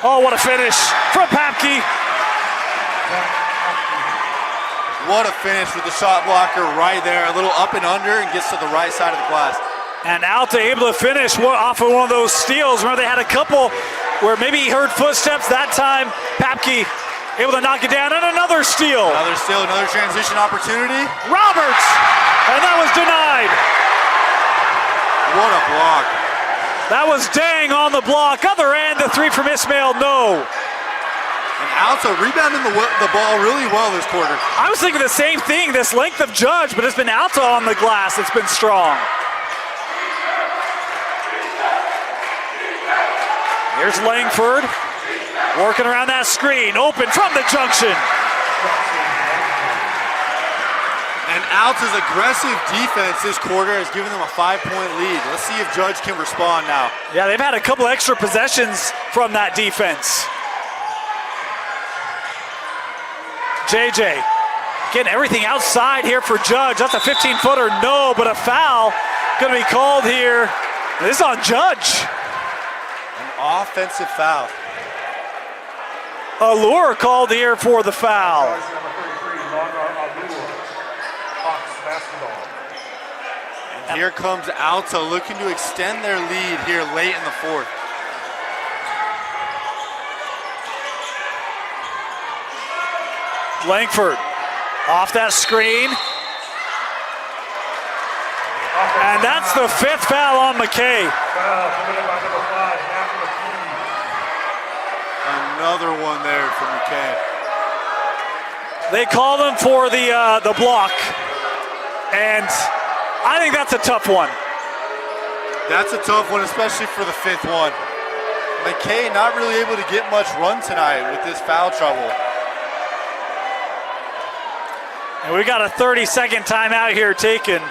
Oh, what a finish from Papke. What a finish with the shot blocker right there. A little up and under and gets to the right side of the glass. And Alta able to finish off of one of those steals. Remember, they had a couple where maybe he heard footsteps. That time, Papke able to knock it down, and another steal. Another steal, another transition opportunity. Roberts, and that was denied. What a block. That was Dang on the block. Other end, the 3 from Ismail, no. And Alta rebounding the ball really well this quarter. I was thinking the same thing, this length of Judge, but it's been Alta on the glass. It's been strong. Here's Langford, working around that screen, open from the junction. And Alta's aggressive defense this quarter has given them a 5-point lead. Let's see if Judge can respond now. Yeah, they've had a couple extra possessions from that defense. JJ getting everything outside here for Judge. That's a 15-footer, no, but a foul gonna be called here. This is on Judge. Offensive foul. Allure called here for the foul. And here comes Alta looking to extend their lead here late in the fourth. Langford off that screen. And that's the 5th foul on McKay. Another one there for McKay. They called him for the block, and I think that's a tough one. That's a tough one, especially for the 5th one. McKay not really able to get much run tonight with this foul trouble. And we got a 30-second timeout here taken.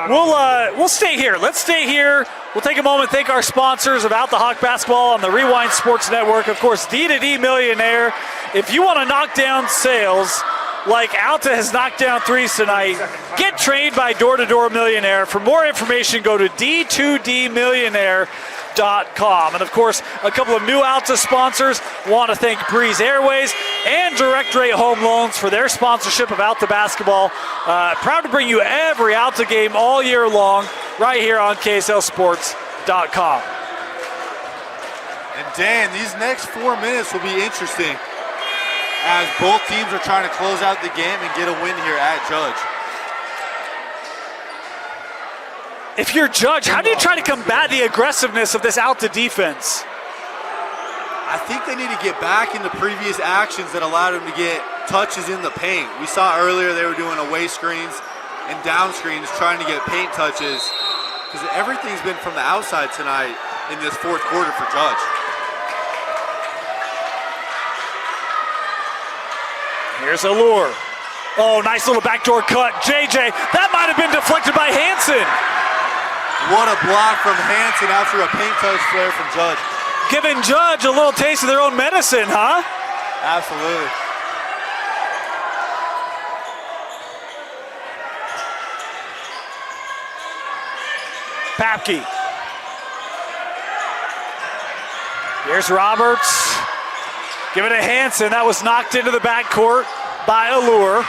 We'll stay here. Let's stay here. We'll take a moment, thank our sponsors of Alta Hawk Basketball on the Rewind Sports Network. Of course, D2D Millionaire. If you want to knock down sales like Alta has knocked down threes tonight, get trained by Door to Door Millionaire. For more information, go to D2DMillionaire.com. And of course, a couple of new Alta sponsors. Want to thank Breeze Airways and Direct Rate Home Loans for their sponsorship of Alta Basketball. Proud to bring you every Alta game all year long right here on KSLSports.com. And Dan, these next 4 minutes will be interesting as both teams are trying to close out the game and get a win here at Judge. If you're Judge, how do you try to combat the aggressiveness of this Alta defense? I think they need to get back into previous actions that allowed them to get touches in the paint. We saw earlier they were doing away screens and down screens trying to get paint touches, because everything's been from the outside tonight in this fourth quarter for Judge. Here's Allure. Oh, nice little backdoor cut. JJ, that might have been deflected by Hansen. What a block from Hansen after a paint touch flare from Judge. Giving Judge a little taste of their own medicine, huh? Absolutely. Papke. Here's Roberts. Give it to Hansen. That was knocked into the backcourt by Allure.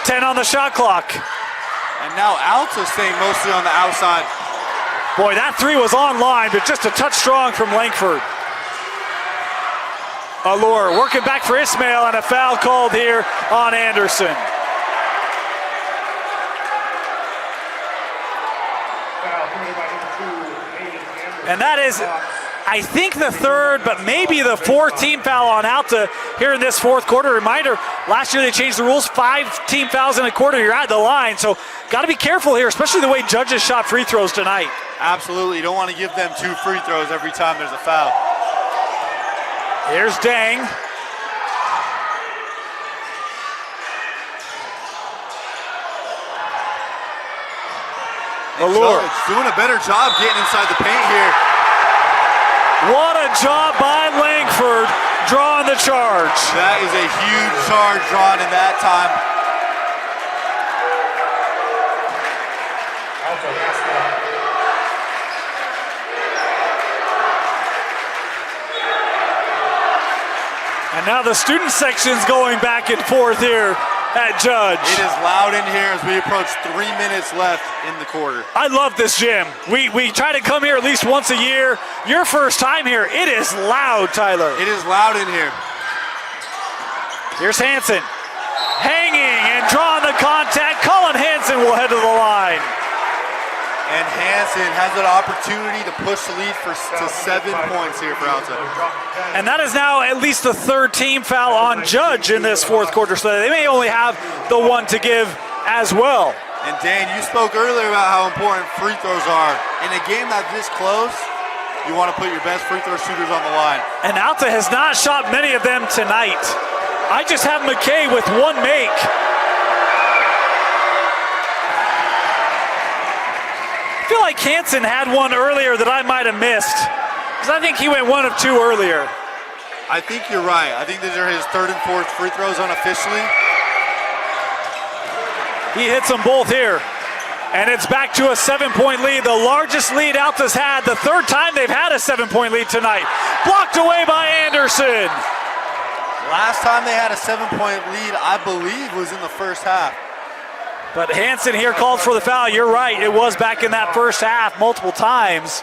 10 on the shot clock. And now Alta staying mostly on the outside. Boy, that three was online, but just a touch strong from Langford. Allure working back for Ismail, and a foul called here on Anderson. And that is, I think, the third, but maybe the fourth team foul on Alta here in this fourth quarter. Reminder, last year they changed the rules, 5 team fouls in a quarter, you're at the line. So got to be careful here, especially the way judges shot free throws tonight. Absolutely, you don't want to give them 2 free throws every time there's a foul. Here's Dang. Allure doing a better job getting inside the paint here. What a job by Langford drawing the charge. That is a huge charge drawn in that time. And now the student section's going back and forth here at Judge. It is loud in here as we approach 3 minutes left in the quarter. I love this gym. We try to come here at least once a year. Your first time here, it is loud, Tyler. It is loud in here. Here's Hansen. Hanging and drawing the contact. Colin Hansen will head to the line. And Hansen has an opportunity to push the lead to 7 points here for Alta. And that is now at least the third team foul on Judge in this fourth quarter, so they may only have the one to give as well. And Dan, you spoke earlier about how important free throws are. In a game that's this close, you want to put your best free throw shooters on the line. And Alta has not shot many of them tonight. I just have McKay with 1 make. I feel like Hansen had one earlier that I might have missed, because I think he went 1 of 2 earlier. I think you're right. I think these are his third and fourth free throws unofficially. He hits them both here, and it's back to a 7-point lead, the largest lead Alta's had, the third time they've had a 7-point lead tonight. Blocked away by Anderson. Last time they had a 7-point lead, I believe, was in the first half. But Hansen here called for the foul. You're right, it was back in that first half multiple times.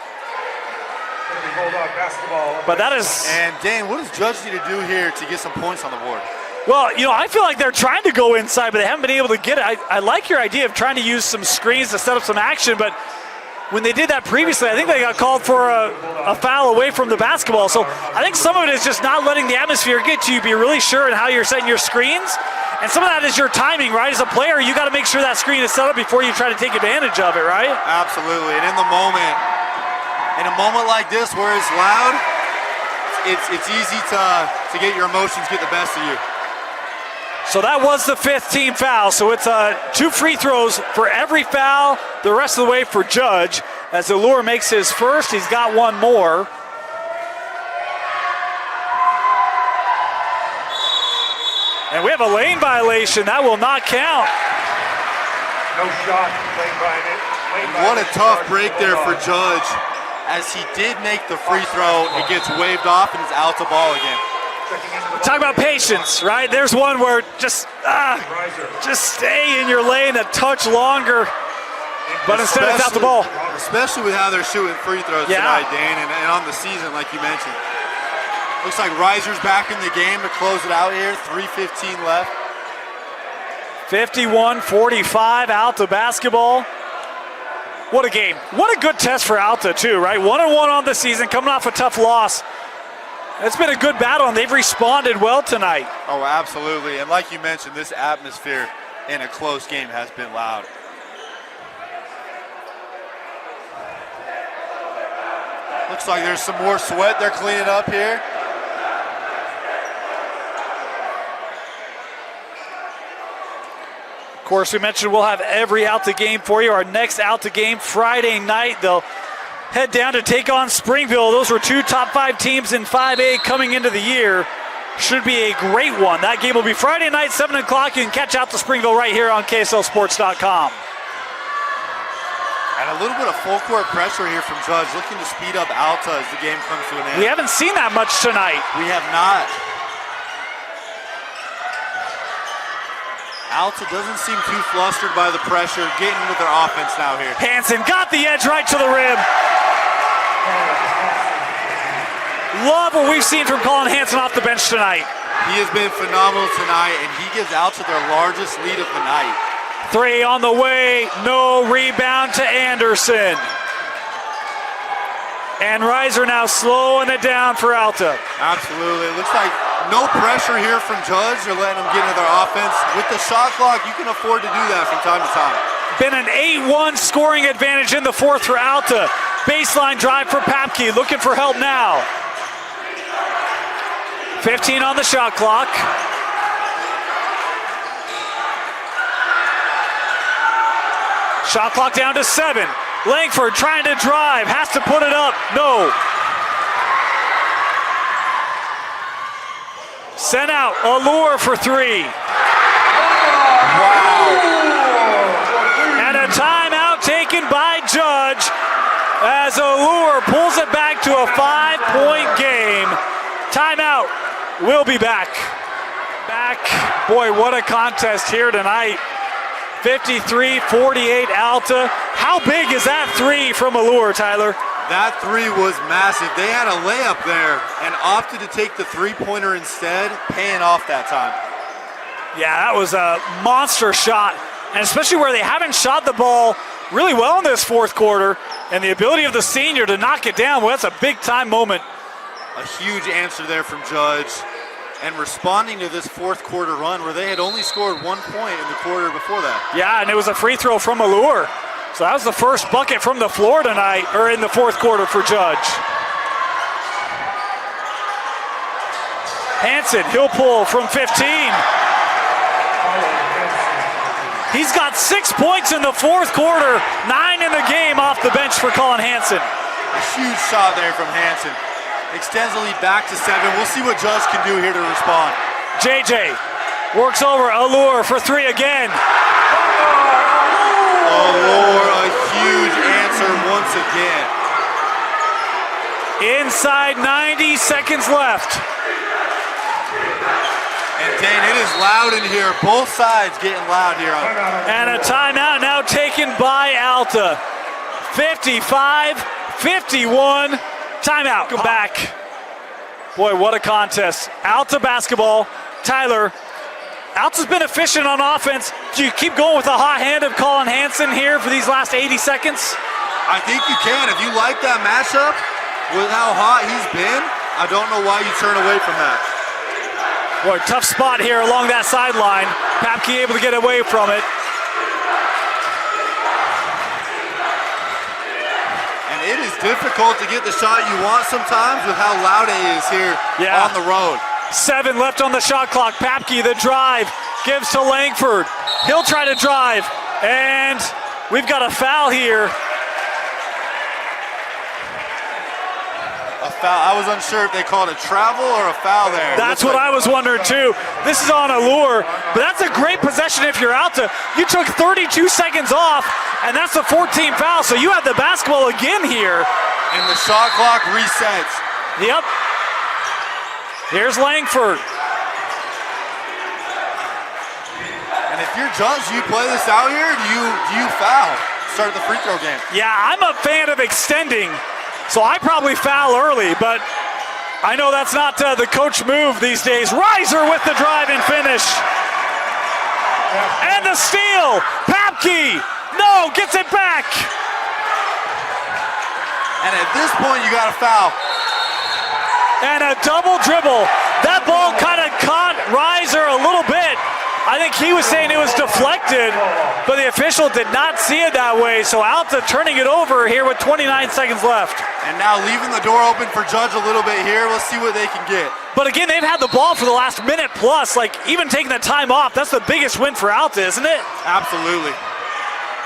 But that is... And Dane, what does Judge need to do here to get some points on the board? Well, you know, I feel like they're trying to go inside, but they haven't been able to get it. I like your idea of trying to use some screens to set up some action, but when they did that previously, I think they got called for a foul away from the basketball. So I think some of it is just not letting the atmosphere get to you, be really sure in how you're setting your screens. And some of that is your timing, right? As a player, you got to make sure that screen is set up before you try to take advantage of it, right? Absolutely. And in a moment like this where it's loud, it's easy to get your emotions get the best of you. So that was the 5th team foul. So it's 2 free throws for every foul the rest of the way for Judge. As Allure makes his first, he's got 1 more. And we have a lane violation. That will not count. No shot. What a tough break there for Judge. As he did make the free throw, it gets waved off and it's out to ball again. Talk about patience, right? There's one where just stay in your lane a touch longer, but instead it's out the ball. Especially with how they're shooting free throws tonight, Dan, and on the season, like you mentioned. Looks like Reiser's back in the game to close it out here. 3:15 left. 51-45, Alta basketball. What a game. What a good test for Alta, too, right? 1-1 on the season, coming off a tough loss. It's been a good battle, and they've responded well tonight. Oh, absolutely. And like you mentioned, this atmosphere in a close game has been loud. Looks like there's some more sweat they're cleaning up here. Of course, we mentioned we'll have every Alta game for you. Our next Alta game Friday night. They'll head down to take on Springville. Those were 2 top 5 teams in 5A coming into the year. Should be a great one. That game will be Friday night, 7 o'clock. You can catch Alta Springville right here on KSLSports.com. And a little bit of full court pressure here from Judge, looking to speed up Alta as the game comes to an end. We haven't seen that much tonight. We have not. Alta doesn't seem too flustered by the pressure, getting with their offense now here. Hansen got the edge right to the rim. Love what we've seen from Colin Hansen off the bench tonight. He has been phenomenal tonight, and he gives Alta their largest lead of the night. 3 on the way, no rebound to Anderson. And Reiser now slowing it down for Alta. Absolutely. It looks like no pressure here from Judge. They're letting them get into their offense. With the shot clock, you can afford to do that from time to time. Been an 8-1 scoring advantage in the fourth for Alta. Baseline drive for Papke, looking for help now. 15 on the shot clock. Shot clock down to 7. Langford trying to drive, has to put it up, no. Sent out, Allure for 3. Wow. And a timeout taken by Judge as Allure pulls it back to a 5-point game. Timeout, we'll be back. Boy, what a contest here tonight. 53-48 Alta. How big is that 3 from Allure, Tyler? That 3 was massive. They had a layup there and opted to take the three-pointer instead, paying off that time. Yeah, that was a monster shot, and especially where they haven't shot the ball really well in this fourth quarter, and the ability of the senior to knock it down, well, that's a big-time moment. A huge answer there from Judge, and responding to this fourth quarter run where they had only scored 1 point in the quarter before that. Yeah, and it was a free throw from Allure. So that was the first bucket from the floor tonight, or in the fourth quarter for Judge. Hansen, he'll pull from 15. He's got 6 points in the fourth quarter, 9 in the game off the bench for Colin Hansen. A huge shot there from Hansen. Extends the lead back to 7. We'll see what Judge can do here to respond. JJ works over Allure for 3 again. Allure, a huge answer once again. Inside 90 seconds left. And Dane, it is loud in here. Both sides getting loud here. And a timeout now taken by Alta. 55-51. Timeout. Go back. Boy, what a contest. Alta basketball. Tyler, Alta's been efficient on offense. Do you keep going with the hot hand of Colin Hansen here for these last 80 seconds? I think you can. If you like that matchup with how hot he's been, I don't know why you turn away from that. Boy, tough spot here along that sideline. Papke able to get away from it. It is difficult to get the shot you want sometimes with how loud it is here on the road. 7 left on the shot clock. Papke, the drive, gives to Langford. He'll try to drive, and we've got a foul here. A foul. I was unsure if they called a travel or a foul there. That's what I was wondering too. This is on Allure, but that's a great possession if you're Alta. You took 32 seconds off, and that's a 14 foul, so you have the basketball again here. And the shot clock resets. Yep. Here's Langford. And if you're Judge, do you play this out here? Do you foul? Start the free throw game. Yeah, I'm a fan of extending, so I probably foul early, but I know that's not the coach move these days. Reiser with the drive and finish. And the steal. Papke, no, gets it back. And at this point, you got to foul. And a double dribble. That ball kind of caught Reiser a little bit. I think he was saying it was deflected, but the official did not see it that way. So Alta turning it over here with 29 seconds left. And now leaving the door open for Judge a little bit here. Let's see what they can get. But again, they've had the ball for the last minute plus. Like, even taking the time off, that's the biggest win for Alta, isn't it? Absolutely.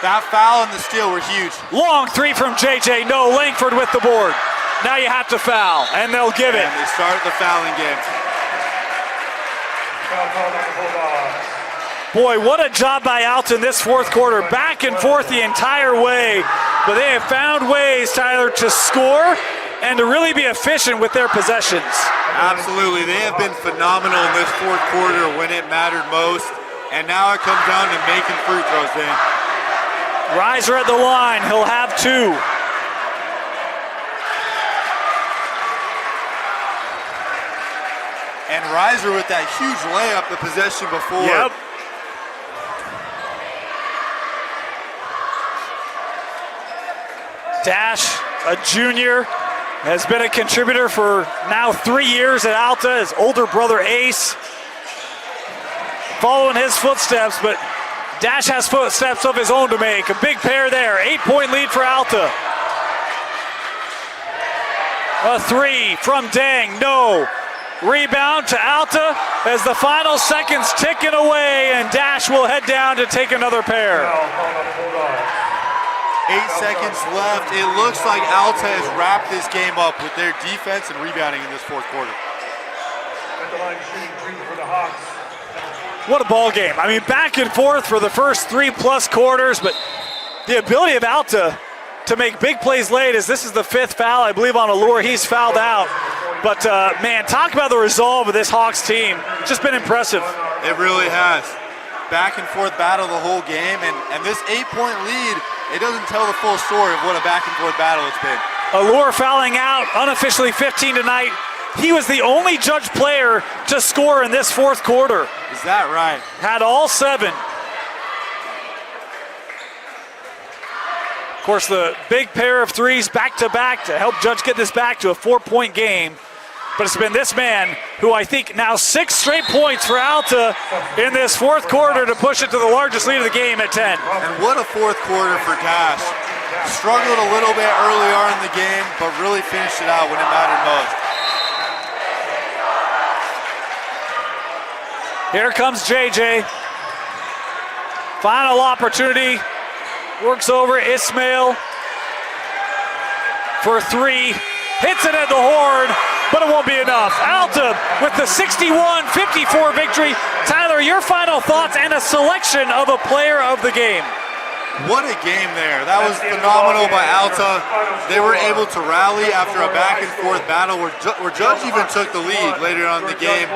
That foul and the steal were huge. Long 3 from JJ. No, Langford with the board. Now you have to foul, and they'll give it. And they start the fouling game. Boy, what a job by Alta in this fourth quarter. Back and forth the entire way. But they have found ways, Tyler, to score and to really be efficient with their possessions. Absolutely. They have been phenomenal in this fourth quarter when it mattered most. And now it comes down to making free throws, Dan. Reiser at the line, he'll have 2. And Reiser with that huge layup the possession before. Yep. Dash, a junior, has been a contributor for now 3 years at Alta. His older brother Ace following his footsteps, but Dash has footsteps of his own to make. A big pair there, 8-point lead for Alta. A 3 from Dang, no. Rebound to Alta as the final seconds ticking away, and Dash will head down to take another pair. 8 seconds left. It looks like Alta has wrapped this game up with their defense and rebounding in this fourth quarter. At the line shooting 3 for the Hawks. What a ball game. I mean, back and forth for the first 3+ quarters, but the ability of Alta to make big plays late, as this is the 5th foul, I believe, on Allure. He's fouled out. But, man, talk about the resolve of this Hawks team. Just been impressive. It really has. Back and forth battle the whole game, and this 8-point lead, it doesn't tell the full story of what a back and forth battle it's been. Allure fouling out, unofficially 15 tonight. He was the only Judge player to score in this fourth quarter. Is that right? Had all 7. Of course, the big pair of threes back-to-back to help Judge get this back to a 4-point game. But it's been this man who I think now 6 straight points for Alta in this fourth quarter to push it to the largest lead of the game at 10. And what a fourth quarter for Dash. Struggled a little bit early on in the game, but really finished it out when it mattered most. Here comes JJ. Final opportunity. Works over Ismail for 3. Hits it at the horn, but it won't be enough. Alta with the 61-54 victory. Tyler, your final thoughts and a selection of a player of the game. What a game there. That was phenomenal by Alta. They were able to rally after a back and forth battle where Judge even took the lead later on in the game.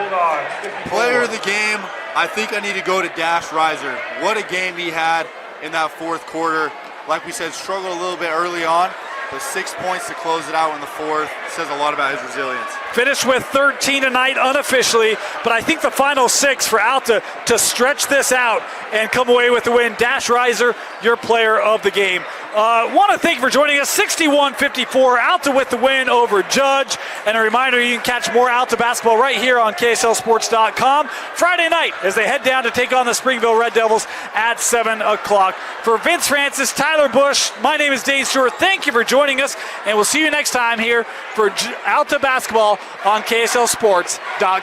Player of the game, I think I need to go to Dash Reiser. What a game he had in that fourth quarter. Like we said, struggled a little bit early on, but 6 points to close it out in the fourth. Says a lot about his resilience. Finished with 13 tonight unofficially, but I think the final 6 for Alta to stretch this out and come away with the win. Dash Reiser, your player of the game. Want to thank you for joining us. 61-54, Alta with the win over Judge. And a reminder, you can catch more Alta basketball right here on KSLSports.com Friday night as they head down to take on the Springville Red Devils at 7 o'clock. For Vince Francis, Tyler Bush, my name is Dane Stewart. Thank you for joining us, and we'll see you next time here for Alta basketball on KSLSports.com.